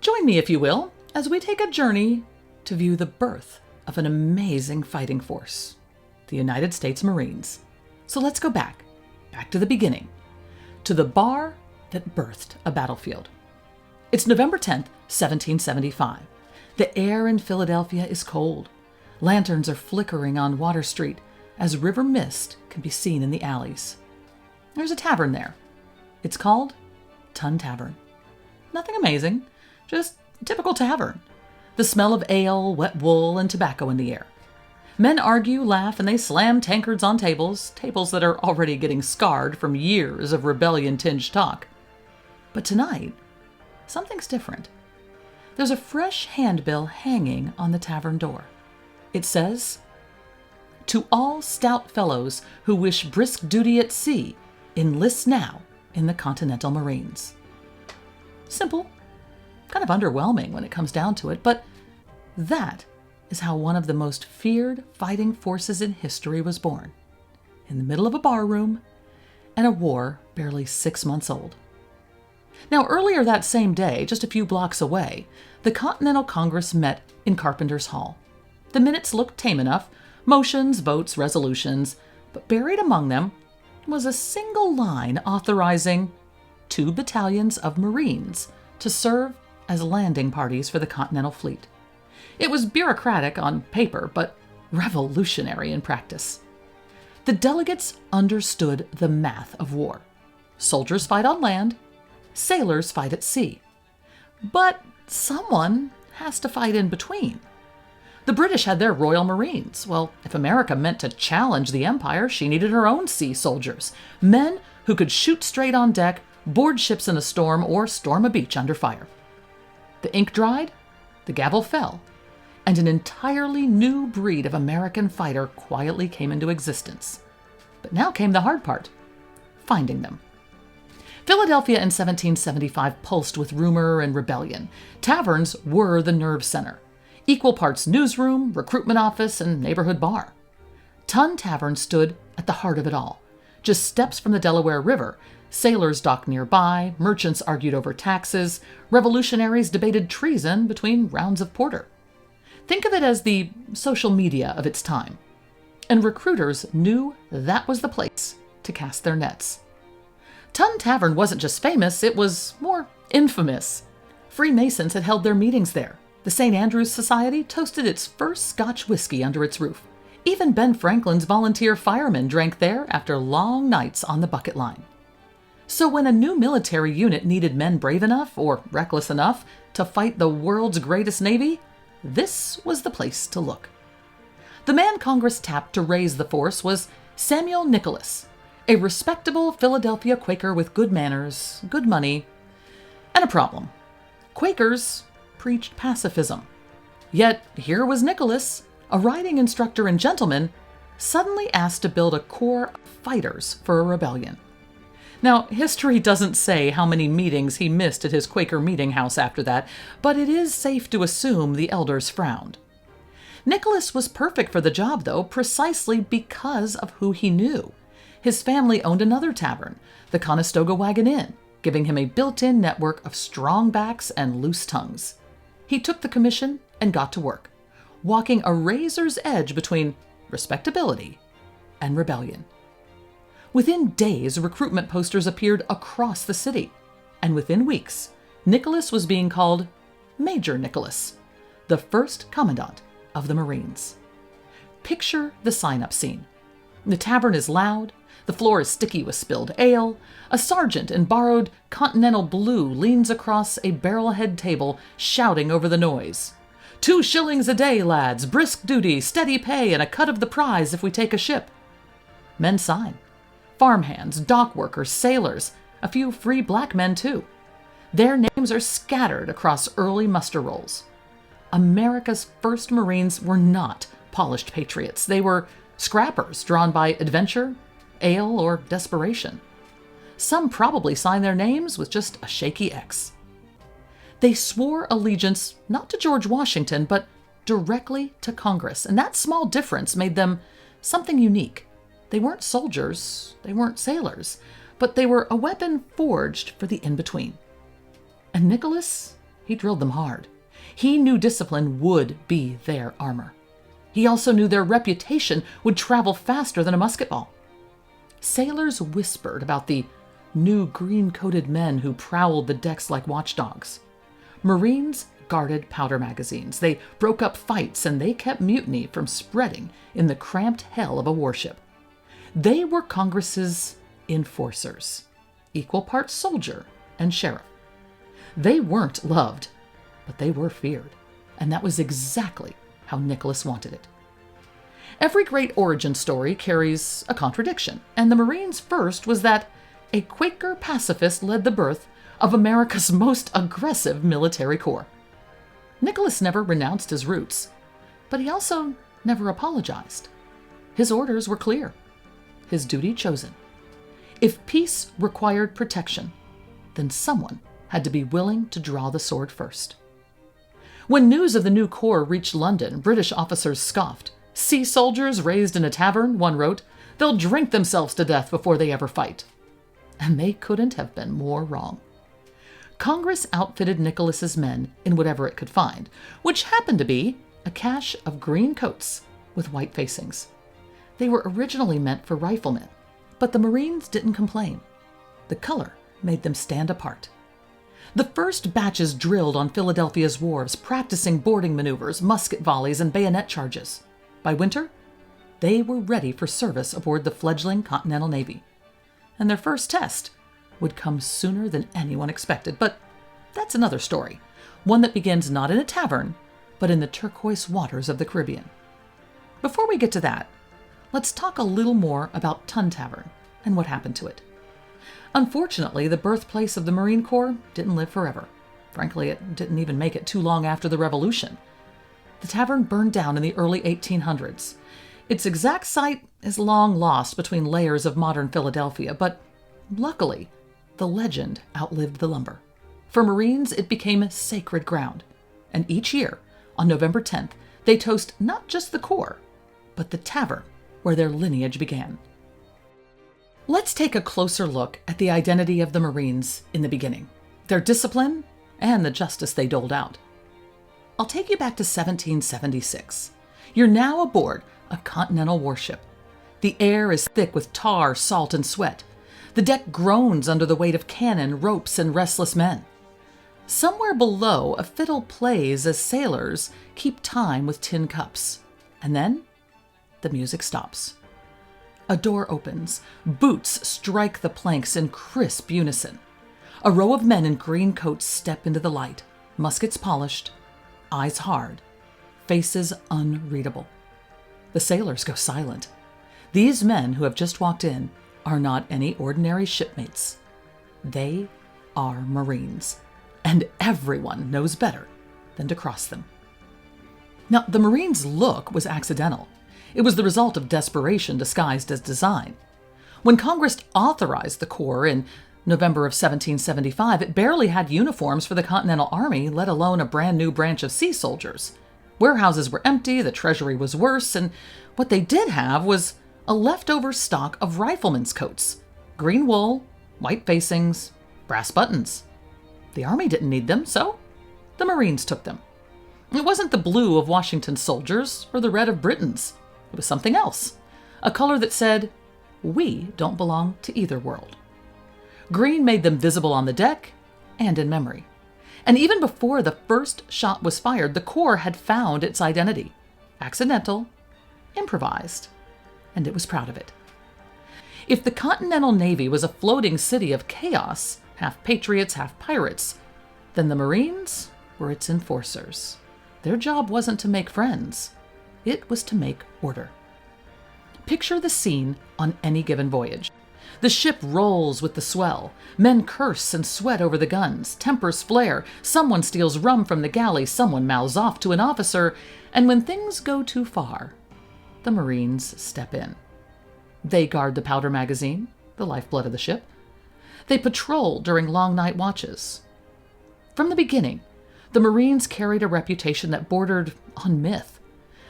Join me, if you will, as we take a journey to view the birth of an amazing fighting force, the United States Marines. So let's go back to the beginning, to the bar that birthed a battlefield. It's November 10th, 1775. The air in Philadelphia is cold. Lanterns are flickering on Water Street as river mist can be seen in the alleys. There's a tavern there. It's called Tavern. Nothing amazing, just a typical tavern. The smell of ale, wet wool, and tobacco in the air. Men argue, laugh, and they slam tankards on tables that are already getting scarred from years of rebellion-tinged talk. But tonight, something's different. There's a fresh handbill hanging on the tavern door. It says, "To all stout fellows who wish brisk duty at sea, enlist now in the Continental Marines." Simple, kind of underwhelming when it comes down to it, but that is how one of the most feared fighting forces in history was born, in the middle of a bar room and a war barely 6 months old. Now, earlier that same day, just a few blocks away, the Continental Congress met in Carpenter's Hall. The minutes looked tame enough, motions, votes, resolutions, but buried among them was a single line authorizing 2 battalions of Marines to serve as landing parties for the Continental Fleet. It was bureaucratic on paper, but revolutionary in practice. The delegates understood the math of war. Soldiers fight on land, sailors fight at sea. But someone has to fight in between. The British had their Royal Marines. Well, if America meant to challenge the Empire, she needed her own sea soldiers, men who could shoot straight on deck, board ships in a storm, or storm a beach under fire. The ink dried, the gavel fell, and an entirely new breed of American fighter quietly came into existence. But now came the hard part, finding them. Philadelphia in 1775 pulsed with rumor and rebellion. Taverns were the nerve center. Equal parts newsroom, recruitment office, and neighborhood bar. Tavern stood at the heart of it all. Just steps from the Delaware River, sailors docked nearby, merchants argued over taxes, revolutionaries debated treason between rounds of porter. Think of it as the social media of its time. And recruiters knew that was the place to cast their nets. Tavern wasn't just famous, it was more infamous. Freemasons had held their meetings there. The St. Andrew's Society toasted its first Scotch whiskey under its roof. Even Ben Franklin's volunteer firemen drank there after long nights on the bucket line. So when a new military unit needed men brave enough, or reckless enough, to fight the world's greatest navy, this was the place to look. The man Congress tapped to raise the force was Samuel Nicholas, a respectable Philadelphia Quaker with good manners, good money, and a problem. Quakers preached pacifism. Yet here was Nicholas, a riding instructor and gentleman, suddenly asked to build a corps of fighters for a rebellion. Now, history doesn't say how many meetings he missed at his Quaker meeting house after that, but it is safe to assume the elders frowned. Nicholas was perfect for the job, though, precisely because of who he knew. His family owned another tavern, the Conestoga Wagon Inn, giving him a built-in network of strong backs and loose tongues. He took the commission and got to work, walking a razor's edge between respectability and rebellion. Within days, recruitment posters appeared across the city, and within weeks, Nicholas was being called Major Nicholas, the first commandant of the Marines. Picture the sign-up scene. The tavern is loud, the floor is sticky with spilled ale, a sergeant in borrowed Continental blue leans across a barrel-head table, shouting over the noise. 2 shillings a day, lads, brisk duty, steady pay, and a cut of the prize if we take a ship. Men sign. Farmhands, dock workers, sailors, a few free black men too. Their names are scattered across early muster rolls. America's first Marines were not polished patriots. They were scrappers drawn by adventure, ale, or desperation. Some probably signed their names with just a shaky X. They swore allegiance not to George Washington, but directly to Congress, and that small difference made them something unique. They weren't soldiers, they weren't sailors, but they were a weapon forged for the in-between. And Nicholas, he drilled them hard. He knew discipline would be their armor. He also knew their reputation would travel faster than a musket ball. Sailors whispered about the new green-coated men who prowled the decks like watchdogs. Marines guarded powder magazines. They broke up fights, and they kept mutiny from spreading in the cramped hell of a warship. They were Congress's enforcers, equal parts soldier and sheriff. They weren't loved, but they were feared, and that was exactly how Nicholas wanted it. Every great origin story carries a contradiction, and the Marines' first was that a Quaker pacifist led the birth of America's most aggressive military corps. Nicholas never renounced his roots, but he also never apologized. His orders were clear, his duty chosen. If peace required protection, then someone had to be willing to draw the sword first. When news of the new corps reached London, British officers scoffed. "Sea soldiers raised in a tavern," one wrote, "they'll drink themselves to death before they ever fight." And they couldn't have been more wrong. Congress outfitted Nicholas's men in whatever it could find, which happened to be a cache of green coats with white facings. They were originally meant for riflemen, but the Marines didn't complain. The color made them stand apart. The first batches drilled on Philadelphia's wharves, practicing boarding maneuvers, musket volleys, and bayonet charges. By winter, they were ready for service aboard the fledgling Continental Navy. And their first test would come sooner than anyone expected. But that's another story, one that begins not in a tavern, but in the turquoise waters of the Caribbean. Before we get to that, let's talk a little more about Tun Tavern and what happened to it. Unfortunately, the birthplace of the Marine Corps didn't live forever. Frankly, it didn't even make it too long after the Revolution. The tavern burned down in the early 1800s. Its exact site is long lost between layers of modern Philadelphia, but luckily, the legend outlived the lumber. For Marines, it became sacred ground. And each year, on November 10th, they toast not just the Corps, but the tavern where their lineage began. Let's take a closer look at the identity of the Marines in the beginning, their discipline, and the justice they doled out. I'll take you back to 1776. You're now aboard a continental warship. The air is thick with tar, salt, and sweat. The deck groans under the weight of cannon, ropes, and restless men. Somewhere below, a fiddle plays as sailors keep time with tin cups. And then, the music stops. A door opens. Boots strike the planks in crisp unison. A row of men in green coats step into the light, muskets polished, eyes hard, faces unreadable. The sailors go silent. These men who have just walked in are not any ordinary shipmates. They are Marines, and everyone knows better than to cross them. Now, the Marines' look was accidental. It was the result of desperation disguised as design. When Congress authorized the Corps in November of 1775, it barely had uniforms for the Continental Army, let alone a brand new branch of sea soldiers. Warehouses were empty, the treasury was worse, and what they did have was a leftover stock of riflemen's coats. Green wool, white facings, brass buttons. The Army didn't need them, so the Marines took them. It wasn't the blue of Washington's soldiers or the red of Britain's. It was something else, a color that said, "We don't belong to either world." Green made them visible on the deck and in memory. And even before the first shot was fired, the Corps had found its identity. Accidental, improvised, and it was proud of it. If the Continental Navy was a floating city of chaos, half patriots, half pirates, then the Marines were its enforcers. Their job wasn't to make friends. It was to make order. Picture the scene on any given voyage. The ship rolls with the swell. Men curse and sweat over the guns. Tempers flare. Someone steals rum from the galley. Someone mouths off to an officer. And when things go too far, the Marines step in. They guard the powder magazine, the lifeblood of the ship. They patrol during long night watches. From the beginning, the Marines carried a reputation that bordered on myth.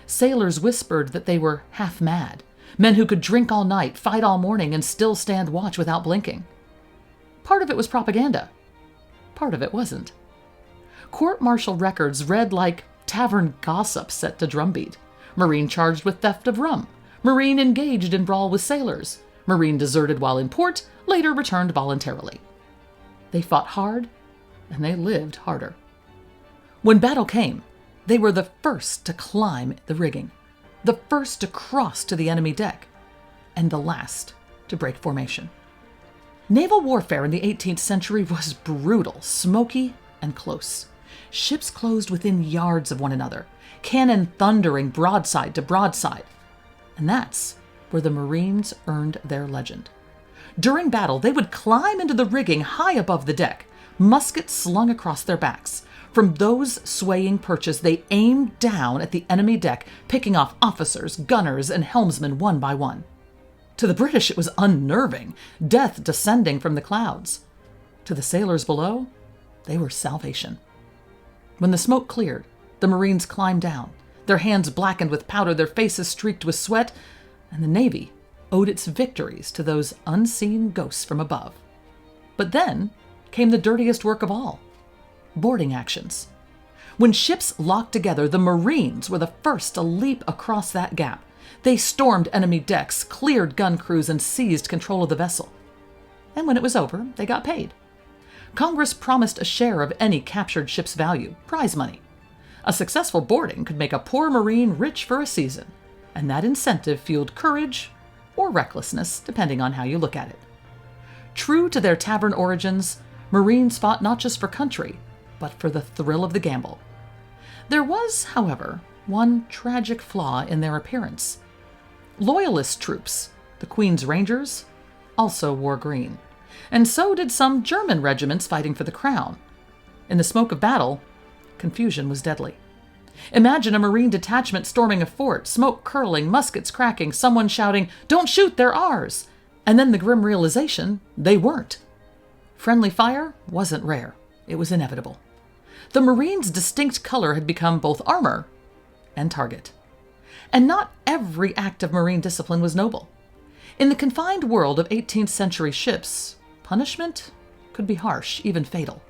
Sailors whispered that they were half mad, men who could drink all night, fight all morning, and still stand watch without blinking. Part of it was propaganda. Part of it wasn't. Court-martial records read like tavern gossip set to drumbeat. Marine charged with theft of rum. Marine engaged in brawl with sailors. Marine deserted while in port, later returned voluntarily. They fought hard, and they lived harder. When battle came, they were the first to climb the rigging, the first to cross to the enemy deck, and the last to break formation. Naval warfare in the 18th century was brutal, smoky, and close. Ships closed within yards of one another, cannon thundering broadside to broadside. And that's where the Marines earned their legend. During battle, they would climb into the rigging high above the deck, muskets slung across their backs. From those swaying perches, they aimed down at the enemy deck, picking off officers, gunners, and helmsmen one by one. To the British, it was unnerving, death descending from the clouds. To the sailors below, they were salvation. When the smoke cleared, the Marines climbed down, their hands blackened with powder, their faces streaked with sweat, and the Navy owed its victories to those unseen ghosts from above. But then came the dirtiest work of all: boarding actions. When ships locked together, the Marines were the first to leap across that gap. They stormed enemy decks, cleared gun crews, and seized control of the vessel. And when it was over, they got paid. Congress promised a share of any captured ship's value, prize money. A successful boarding could make a poor Marine rich for a season, and that incentive fueled courage or recklessness, depending on how you look at it. True to their tavern origins, Marines fought not just for country, but for the thrill of the gamble. There was, however, one tragic flaw in their appearance. Loyalist troops, the Queen's Rangers, also wore green, and so did some German regiments fighting for the crown. In the smoke of battle, confusion was deadly. Imagine a Marine detachment storming a fort, smoke curling, muskets cracking, someone shouting, "Don't shoot, they're ours!" And then the grim realization, they weren't. Friendly fire wasn't rare. It was inevitable. The Marines' distinct color had become both armor and target. And not every act of Marine discipline was noble. In the confined world of 18th century ships, punishment could be harsh, even fatal.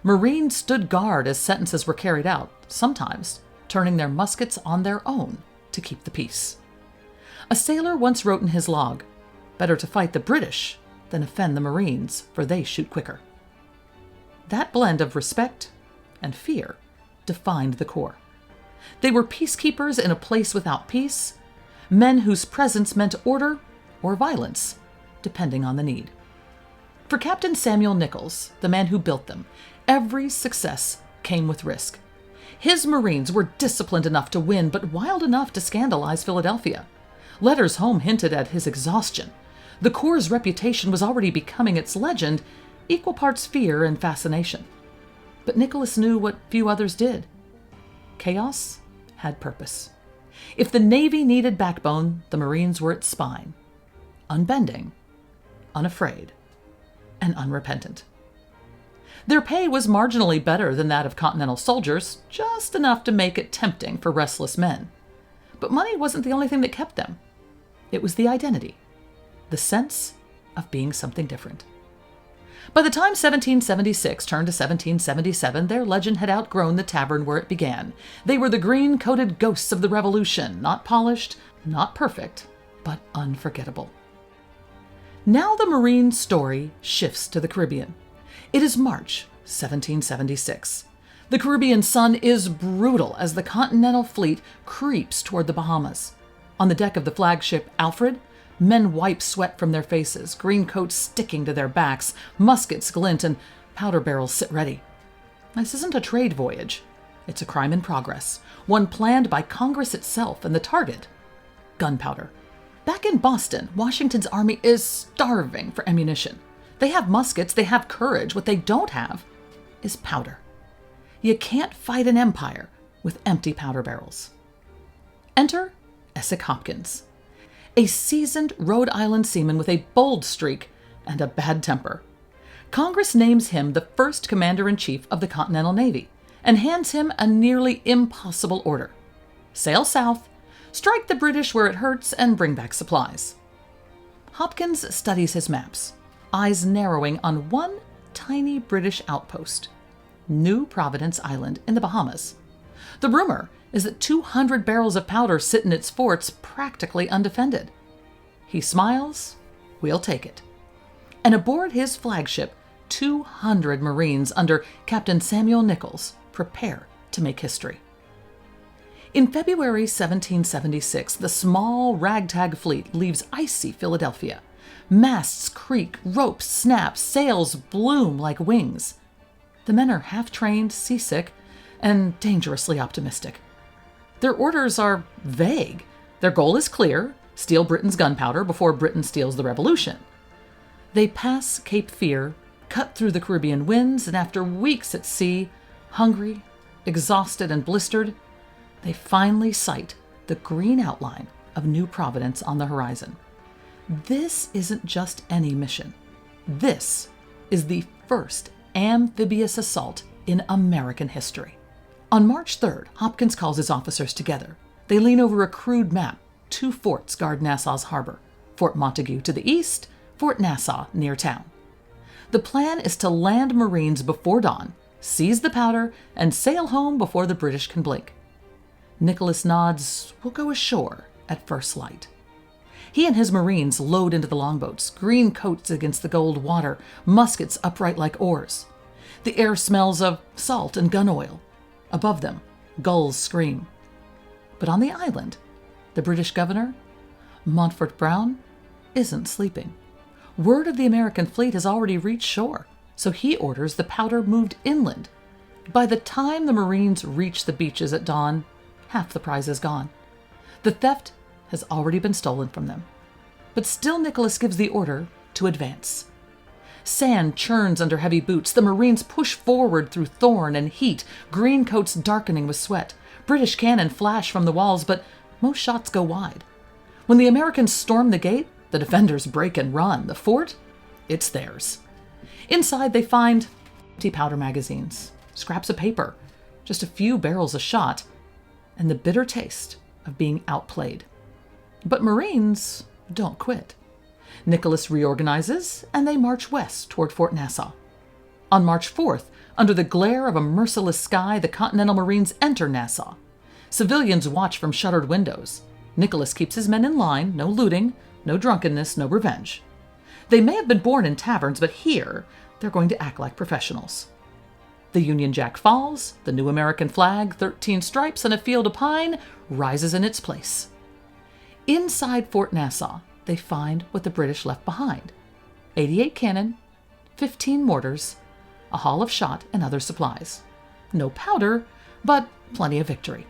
Marines stood guard as sentences were carried out, sometimes turning their muskets on their own to keep the peace. A sailor once wrote in his log, "Better to fight the British than offend the Marines, for they shoot quicker." That blend of respect and fear defined the Corps. They were peacekeepers in a place without peace, men whose presence meant order or violence, depending on the need. For Captain Samuel Nichols, the man who built them, every success came with risk. His Marines were disciplined enough to win, but wild enough to scandalize Philadelphia. Letters home hinted at his exhaustion. The Corps' reputation was already becoming its legend, equal parts fear and fascination. But Nicholas knew what few others did. Chaos had purpose. If the Navy needed backbone, the Marines were its spine. Unbending, unafraid, and unrepentant. Their pay was marginally better than that of Continental soldiers, just enough to make it tempting for restless men. But money wasn't the only thing that kept them. It was the identity, the sense of being something different. By the time 1776 turned to 1777, their legend had outgrown the tavern where it began. They were the green-coated ghosts of the Revolution, not polished, not perfect, but unforgettable. Now the Marine story shifts to the Caribbean. It is March 1776. The Caribbean sun is brutal as the Continental fleet creeps toward the Bahamas. On the deck of the flagship Alfred, men wipe sweat from their faces, green coats sticking to their backs, muskets glint, and powder barrels sit ready. This isn't a trade voyage. It's a crime in progress, one planned by Congress itself, and the target, gunpowder. Back in Boston, Washington's army is starving for ammunition. They have muskets, they have courage. What they don't have is powder. You can't fight an empire with empty powder barrels. Enter Essex Hopkins, a seasoned Rhode Island seaman with a bold streak and a bad temper. Congress names him the first commander-in-chief of the Continental Navy and hands him a nearly impossible order: sail south, strike the British where it hurts, and bring back supplies. Hopkins studies his maps, eyes narrowing on one tiny British outpost, New Providence Island in the Bahamas. The rumor is that 200 barrels of powder sit in its forts practically undefended. He smiles, we'll take it. And aboard his flagship, 200 Marines under Captain Samuel Nichols prepare to make history. In February 1776, the small ragtag fleet leaves icy Philadelphia. Masts creak, ropes snap, sails bloom like wings. The men are half-trained, seasick, and dangerously optimistic. Their orders are vague. Their goal is clear: steal Britain's gunpowder before Britain steals the Revolution. They pass Cape Fear, cut through the Caribbean winds, and after weeks at sea, hungry, exhausted, and blistered, they finally sight the green outline of New Providence on the horizon. This isn't just any mission. This is the first amphibious assault in American history. On March 3rd, Hopkins calls his officers together. They lean over a crude map. 2 forts guard Nassau's harbor: Fort Montague to the east, Fort Nassau near town. The plan is to land Marines before dawn, seize the powder, and sail home before the British can blink. Nicholas nods, "We'll go ashore at first light." He and his Marines load into the longboats, green coats against the gold water, muskets upright like oars. The air smells of salt and gun oil. Above them, gulls scream. But on the island, the British governor, Montfort Brown, isn't sleeping. Word of the American fleet has already reached shore, so he orders the powder moved inland. By the time the Marines reach the beaches at dawn, half the prize is gone. The theft has already been stolen from them. But still Nicholas gives the order to advance. Sand churns under heavy boots. The Marines push forward through thorn and heat, green coats darkening with sweat. British cannon flash from the walls, but most shots go wide. When the Americans storm the gate, the defenders break and run. The fort, it's theirs. Inside they find empty powder magazines, scraps of paper, just a few barrels a shot, and the bitter taste of being outplayed. But Marines don't quit. Nicholas reorganizes, and they march west toward Fort Nassau. On March 4th, under the glare of a merciless sky, the Continental Marines enter Nassau. Civilians watch from shuttered windows. Nicholas keeps his men in line: no looting, no drunkenness, no revenge. They may have been born in taverns, but here they're going to act like professionals. The Union Jack falls, the new American flag, 13 stripes and a field of pine, rises in its place. Inside Fort Nassau, they find what the British left behind: 88 cannon, 15 mortars, a haul of shot and other supplies. No powder, but plenty of victory.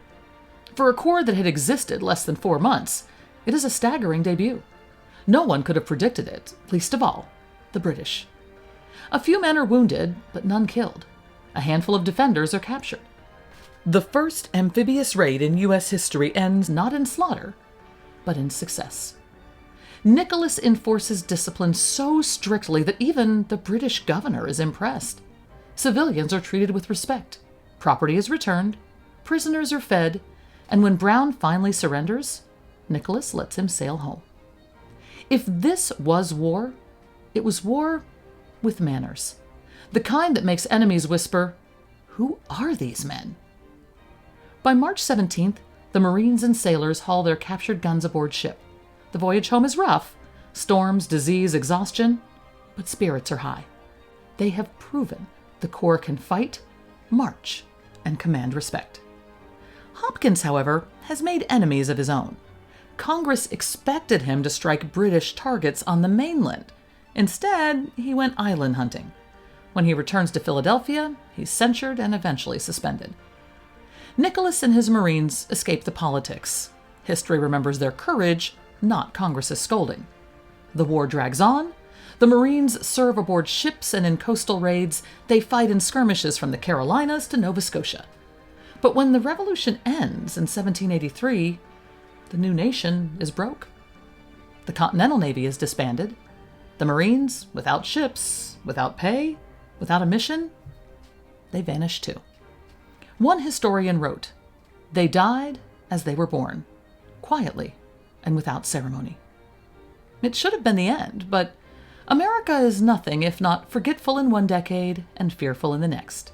For a corps that had existed less than 4 months, it is a staggering debut. No one could have predicted it, least of all the British. A few men are wounded, but none killed. A handful of defenders are captured. The first amphibious raid in U.S. history ends not in slaughter, but in success. Nicholas enforces discipline so strictly that even the British governor is impressed. Civilians are treated with respect. Property is returned, prisoners are fed, and when Brown finally surrenders, Nicholas lets him sail home. If this was war, it was war with manners. The kind that makes enemies whisper, "Who are these men?" By March 17th, the Marines and sailors haul their captured guns aboard ship. The voyage home is rough: storms, disease, exhaustion, but spirits are high. They have proven the Corps can fight, march, and command respect. Hopkins, however, has made enemies of his own. Congress expected him to strike British targets on the mainland. Instead, he went island hunting. When he returns to Philadelphia, he's censured and eventually suspended. Nicholas and his Marines escape the politics. History remembers their courage, not Congress's scolding. The war drags on. The Marines serve aboard ships and in coastal raids. They fight in skirmishes from the Carolinas to Nova Scotia. But when the Revolution ends in 1783, the new nation is broke. The Continental Navy is disbanded. The Marines, without ships, without pay, without a mission, they vanish too. One historian wrote, "They died as they were born, quietly and without ceremony." It should have been the end, but America is nothing if not forgetful in one decade and fearful in the next.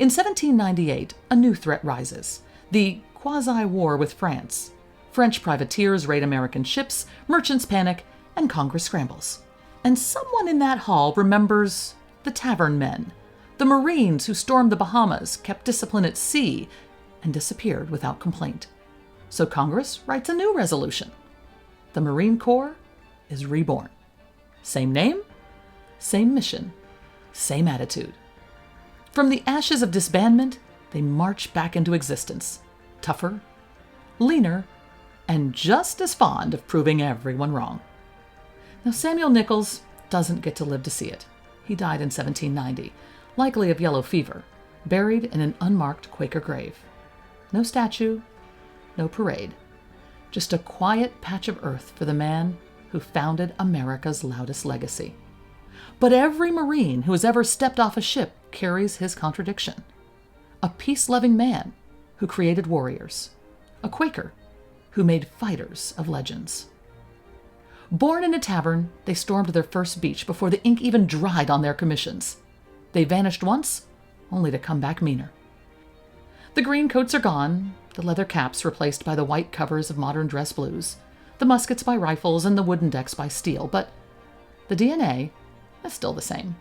In 1798, a new threat rises, the quasi-war with France. French privateers raid American ships, merchants panic, and Congress scrambles. And someone in that hall remembers the Tavern men, the Marines who stormed the Bahamas, kept discipline at sea, and disappeared without complaint. So Congress writes a new resolution. The Marine Corps is reborn. Same name, same mission, same attitude. From the ashes of disbandment, they march back into existence, tougher, leaner, and just as fond of proving everyone wrong. Now, Samuel Nichols doesn't get to live to see it. He died in 1790, likely of yellow fever, buried in an unmarked Quaker grave. No statue, no parade, just a quiet patch of earth for the man who founded America's loudest legacy. But every Marine who has ever stepped off a ship carries his contradiction. A peace-loving man who created warriors. A Quaker who made fighters of legends. Born in a tavern, they stormed their first beach before the ink even dried on their commissions. They vanished once, only to come back meaner. The green coats are gone, the leather caps replaced by the white covers of modern dress blues, the muskets by rifles, and the wooden decks by steel, but the DNA is still the same.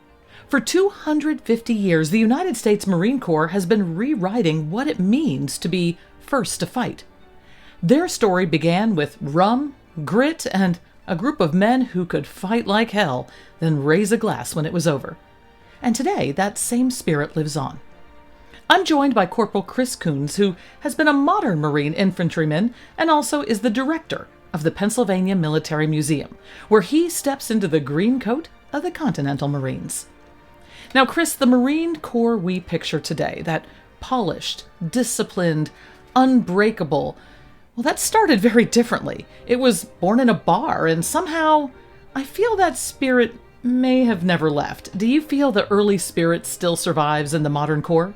For 250 years, the United States Marine Corps has been rewriting what it means to be first to fight. Their story began with rum, grit, and a group of men who could fight like hell, then raise a glass when it was over. And today, that same spirit lives on. I'm joined by Corporal Chris Coons, who has been a modern Marine infantryman and also is the director of the Pennsylvania Military Museum, where he steps into the green coat of the Continental Marines. Now, Chris, the Marine Corps we picture today, that polished, disciplined, unbreakable, well, that started very differently. It was born in a bar, and somehow I feel that spirit may have never left. Do you feel the early spirit still survives in the modern Corps?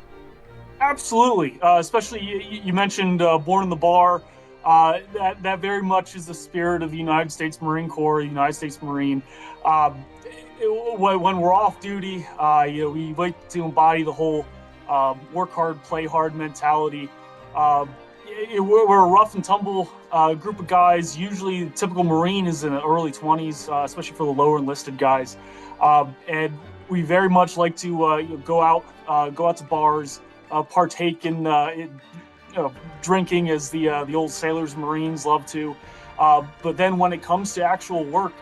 Absolutely. Especially, you mentioned born in the bar. That very much is the spirit of the United States Marine Corps, the United States Marine. When we're off duty, we like to embody the whole work hard, play hard mentality. We're a rough and tumble group of guys. Usually, the typical Marine is in the early 20s, especially for the lower enlisted guys. And we very much like to go out to bars, partake in drinking, as the old sailors and Marines love to. But then, when it comes to actual work,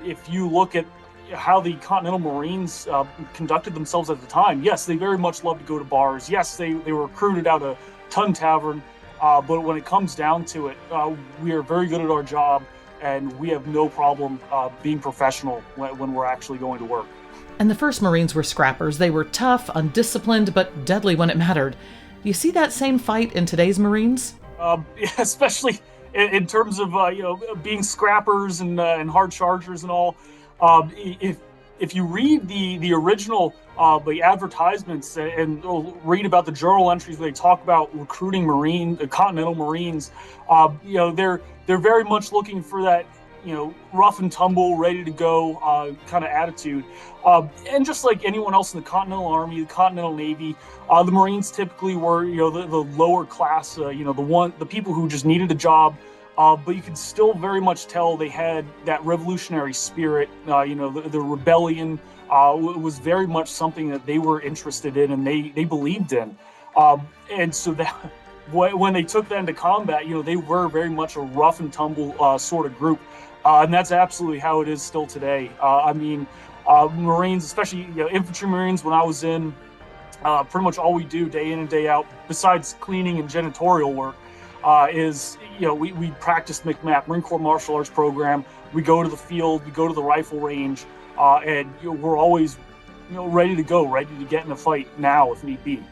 if you look at how the Continental Marines conducted themselves at the time, yes, they very much loved to go to bars. Yes, they were recruited out of Ton Tavern. But when it comes down to it, we are very good at our job, and we have no problem being professional when we're actually going to work. And the first Marines were scrappers. They were tough, undisciplined, but deadly when it mattered. Do you see that same fight in today's Marines? Especially in terms of being scrappers and hard chargers and all. If you read the original the advertisements and read about the journal entries where they talk about recruiting Continental Marines, they're very much looking for that rough and tumble, ready to go kind of attitude. And just like anyone else in the Continental Army, the Continental Navy, the Marines typically were the lower class, the people who just needed a job. But you could still very much tell they had that revolutionary spirit. The rebellion was very much something that they were interested in and they believed in. And so that when they took that into combat, they were very much a rough and tumble sort of group. And that's absolutely how it is still today. Marines, especially infantry Marines, when I was in, pretty much all we do day in and day out, besides cleaning and janitorial work, is we practice MCMAP, Marine Corps Martial Arts Program. We go to the field, we go to the rifle range, and we're always ready to go, ready to get in a fight now if need be.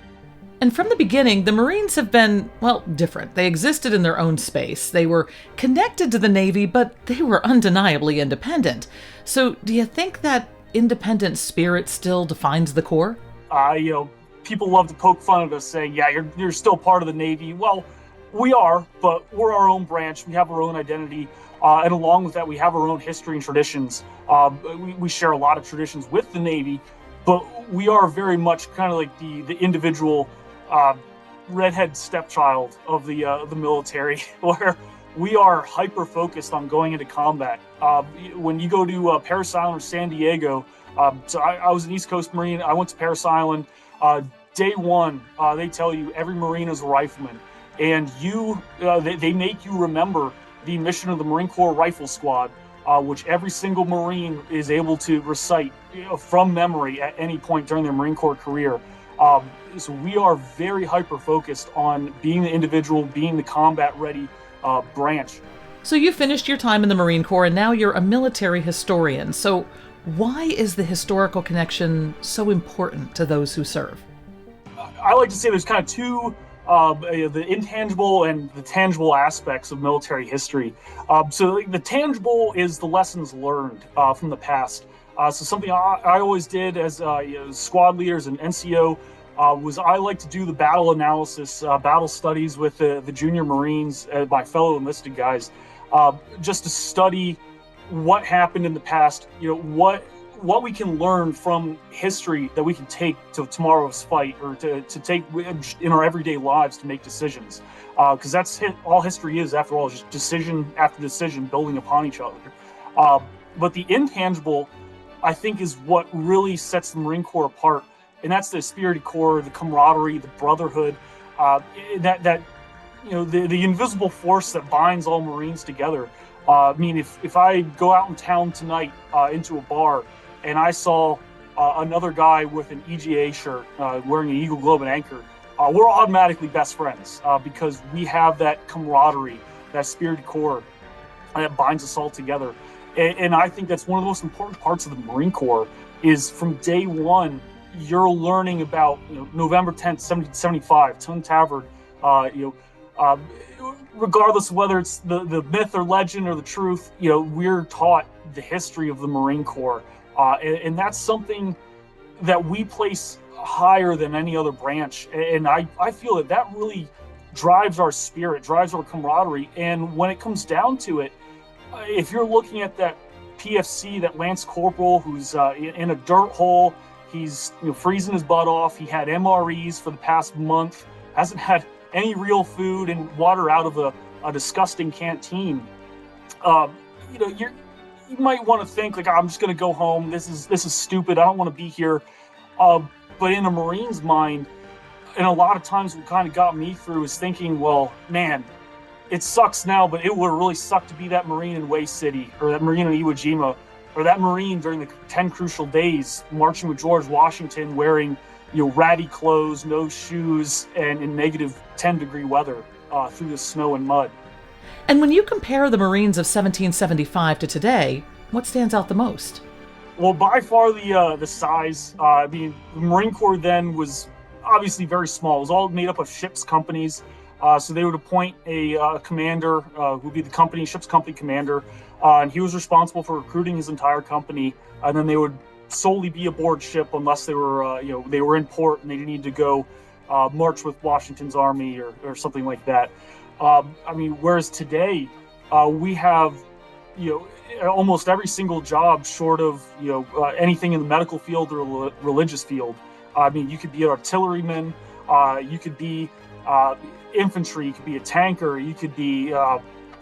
And from the beginning, the Marines have been, different. They existed in their own space. They were connected to the Navy, but they were undeniably independent. So do you think that independent spirit still defines the Corps? People love to poke fun at us saying, yeah, you're still part of the Navy. Well, we are, but we're our own branch. We have our own identity. And along with that, we have our own history and traditions. We share a lot of traditions with the Navy, but we are very much kind of like the individual redhead stepchild of the military, where we are hyper focused on going into combat. When you go to Parris Island or San Diego, so I was an East Coast Marine. I went to Parris Island. Day one, they tell you every Marine is a rifleman, and they make you remember the mission of the Marine Corps Rifle Squad, which every single Marine is able to recite from memory at any point during their Marine Corps career. So we are very hyper focused on being the individual, being the combat ready branch. So you finished your time in the Marine Corps and now you're a military historian. So why is the historical connection so important to those who serve? I like to say there's kind of two, the intangible and the tangible aspects of military history. So the tangible is the lessons learned from the past. So something I always did as squad leaders and NCO was I like to do the battle analysis, battle studies with the junior Marines, my fellow enlisted guys, just to study what happened in the past, what we can learn from history that we can take to tomorrow's fight, or to take in our everyday lives to make decisions. Because that's all history is, after all, just decision after decision building upon each other. But the intangible, I think, is what really sets the Marine Corps apart. And that's the esprit de corps, the camaraderie, the brotherhood, the invisible force that binds all Marines together. I mean, if I go out in town tonight into a bar and I saw another guy with an EGA shirt wearing an Eagle Globe and Anchor, we're automatically best friends because we have that camaraderie, that esprit de corps that binds us all together. And I think that's one of the most important parts of the Marine Corps is from day one, you're learning about November 10th, 1775, Tavern, regardless of whether it's the myth or legend or the truth, we're taught the history of the Marine Corps. And that's something that we place higher than any other branch. And I feel that really drives our spirit, drives our camaraderie. And when it comes down to it, if you're looking at that PFC, that Lance Corporal who's in a dirt hole, he's freezing his butt off. He had MREs for the past month, hasn't had any real food and water out of a disgusting canteen. You might want to think like, I'm just going to go home. This is stupid. I don't want to be here. But in a Marine's mind, and a lot of times what kind of got me through is thinking, well, man, it sucks now, but it would really suck to be that Marine in Way City, or that Marine in Iwo Jima, or that Marine during the 10 crucial days marching with George Washington wearing ratty clothes, no shoes, and in negative 10-degree weather through the snow and mud. And when you compare the Marines of 1775 to today, what stands out the most? Well, by far the size. The Marine Corps then was obviously very small. It was all made up of ships companies. So they would appoint a commander who would be the ship's company commander, and he was responsible for recruiting his entire company. And then they would solely be aboard ship unless they were, they were in port and they needed to go march with Washington's army or something like that. Whereas today we have, almost every single job short of, anything in the medical field or religious field. You could be an artilleryman, you could be infantry, you could be a tanker, you could be,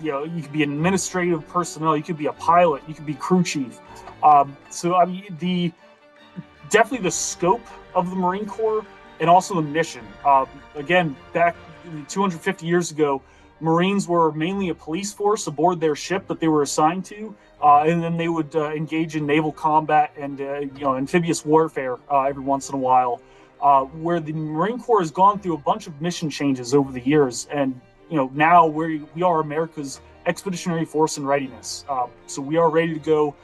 you could be administrative personnel, you could be a pilot, you could be crew chief. Definitely the scope of the Marine Corps and also the mission. Again, back 250 years ago, Marines were mainly a police force aboard their ship that they were assigned to, and then they would engage in naval combat and amphibious warfare every once in a while. Where the Marine Corps has gone through a bunch of mission changes over the years, and now we are America's expeditionary force in readiness. So we are ready to go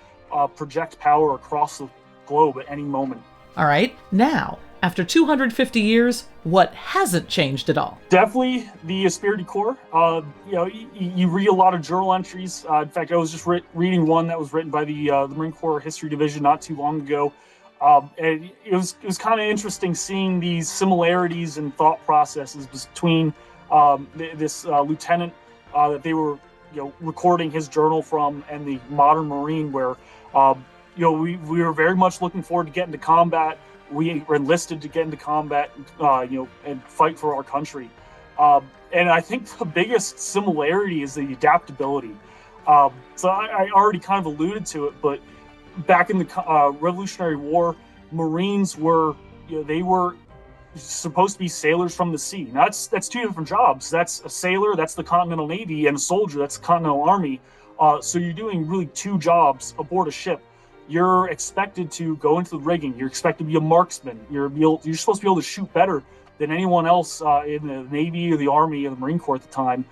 project power across the globe at any moment. All right, now, after 250 years, what hasn't changed at all? Definitely the esprit de corps. You read a lot of journal entries. In fact, I was just reading one that was written by the Marine Corps History Division not too long ago. And it was kind of interesting seeing these similarities and thought processes between this lieutenant that they were recording his journal from and the modern Marine, where we were very much looking forward to getting to combat. We were enlisted to get into combat, and fight for our country. And I think the biggest similarity is the adaptability. So I already kind of alluded to it, but back in the Revolutionary War, Marines were, they were supposed to be sailors from the sea. Now that's two different jobs. That's a sailor, that's the Continental Navy, and a soldier, that's the Continental Army. So you're doing really two jobs aboard a ship. You're expected to go into the rigging. You're expected to be a marksman. You're supposed to be able to shoot better than anyone else in the Navy or the Army or the Marine Corps at the time.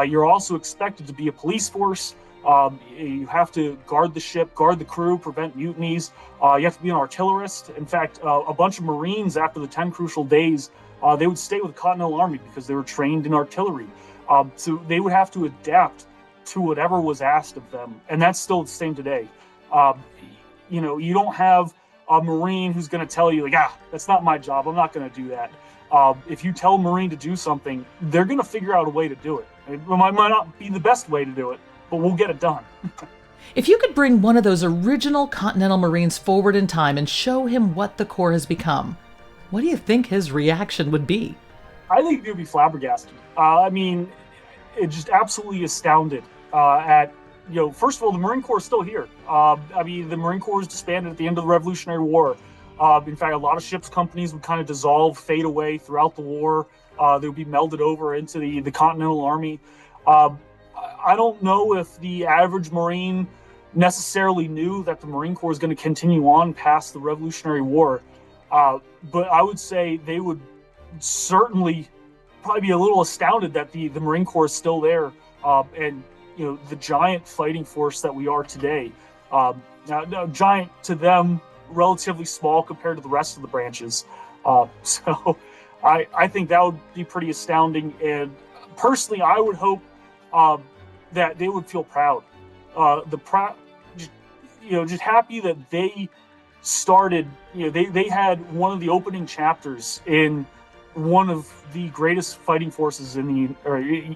You're also expected to be a police force. You have to guard the ship, guard the crew, prevent mutinies. You have to be an artillerist. In fact, a bunch of Marines, after the 10 crucial days, they would stay with the Continental Army because they were trained in artillery. So they would have to adapt to whatever was asked of them. And that's still the same today. You don't have a Marine who's going to tell you, that's not my job. I'm not going to do that. If you tell a Marine to do something, they're going to figure out a way to do it. It might not be the best way to do it, but we'll get it done. If you could bring one of those original Continental Marines forward in time and show him what the Corps has become, what do you think his reaction would be? I think he would be flabbergasted. It's just absolutely astounded at, first of all, the Marine Corps is still here. The Marine Corps was disbanded at the end of the Revolutionary War. In fact, a lot of ships companies would kind of dissolve, fade away throughout the war. They would be melded over into the Continental Army. I don't know if the average Marine necessarily knew that the Marine Corps is going to continue on past the Revolutionary War. But I would say they would certainly probably be a little astounded that the Marine Corps is still there. And the giant fighting force that we are today. Now, giant to them, relatively small compared to the rest of the branches. So I think that would be pretty astounding. And personally, I would hope that they would feel proud. Just happy that they started, they had one of the opening chapters in one of the greatest fighting forces in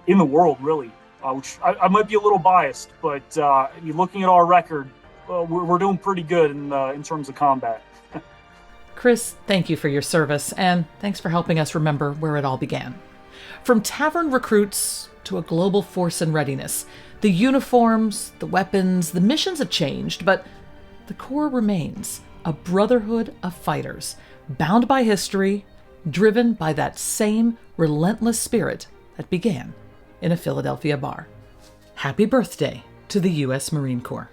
the world, really. Which I might be a little biased, but looking at our record, we're doing pretty good in terms of combat. Chris, thank you for your service, and thanks for helping us remember where it all began. From Tavern recruits to a global force in readiness, the uniforms, the weapons, the missions have changed, but the Corps remains a brotherhood of fighters, bound by history, driven by that same relentless spirit that began in a Philadelphia bar. Happy birthday to the U.S. Marine Corps.